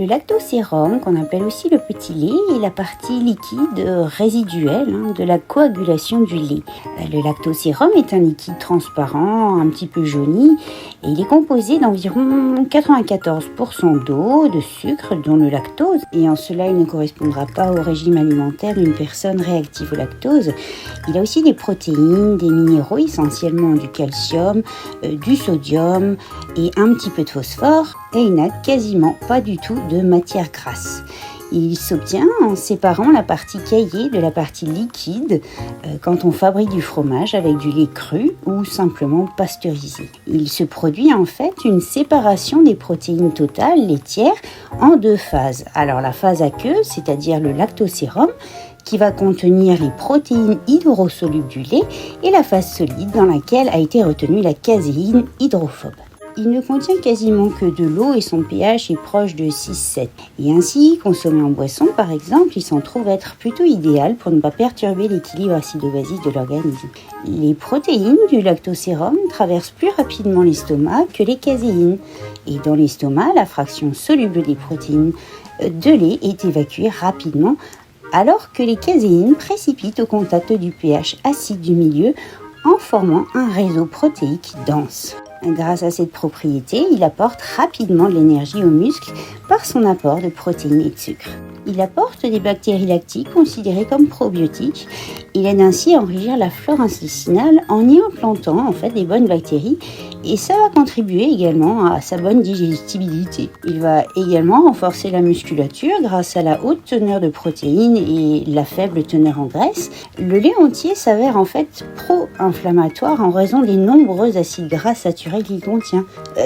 Le lactosérum, qu'on appelle aussi le petit lait, est la partie liquide résiduelle de la coagulation du lait. Le lactosérum est un liquide transparent, un petit peu jauni, et il est composé d'environ 94% d'eau, de sucre, dont le lactose. Et en cela, il ne correspondra pas au régime alimentaire d'une personne réactive au lactose. Il a aussi des protéines, des minéraux, essentiellement du calcium, du sodium et un petit peu de phosphore. Et il n'a quasiment pas du tout de matière grasse. Il s'obtient en séparant la partie caillée de la partie liquide quand on fabrique du fromage avec du lait cru ou simplement pasteurisé. Il se produit en fait une séparation des protéines totales laitières en deux phases. Alors la phase aqueuse, c'est-à-dire le lactosérum, qui va contenir les protéines hydrosolubles du lait, et la phase solide dans laquelle a été retenue la caséine hydrophobe. Il ne contient quasiment que de l'eau et son pH est proche de 6-7. Et ainsi, consommé en boisson par exemple, il s'en trouve être plutôt idéal pour ne pas perturber l'équilibre acido-basique de l'organisme. Les protéines du lactosérum traversent plus rapidement l'estomac que les caséines. Et dans l'estomac, la fraction soluble des protéines de lait est évacuée rapidement, alors que les caséines précipitent au contact du pH acide du milieu en formant un réseau protéique dense. Grâce à cette propriété, il apporte rapidement de l'énergie aux muscles par son apport de protéines et de sucre. Il apporte des bactéries lactiques considérées comme probiotiques. Il aide ainsi à enrichir la flore intestinale en y implantant en fait des bonnes bactéries, et ça va contribuer également à sa bonne digestibilité. Il va également renforcer la musculature grâce à la haute teneur de protéines et la faible teneur en graisse. Le lait entier s'avère en fait pro-inflammatoire en raison des nombreux acides gras saturés qu'il contient.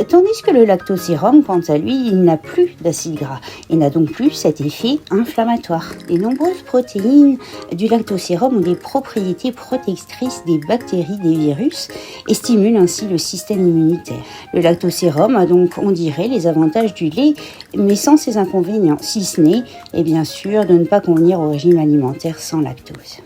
Tandis que le lactosérum, quant à lui, il n'a plus d'acides gras et n'a donc plus cet effet inflammatoire. Les nombreuses protéines du lactosérum ont des propriétés protectrices des bactéries, des virus, et stimulent ainsi le système immunitaire. Le lactosérum a donc, on dirait, les avantages du lait, mais sans ses inconvénients, si ce n'est, et bien sûr, de ne pas convenir au régime alimentaire sans lactose.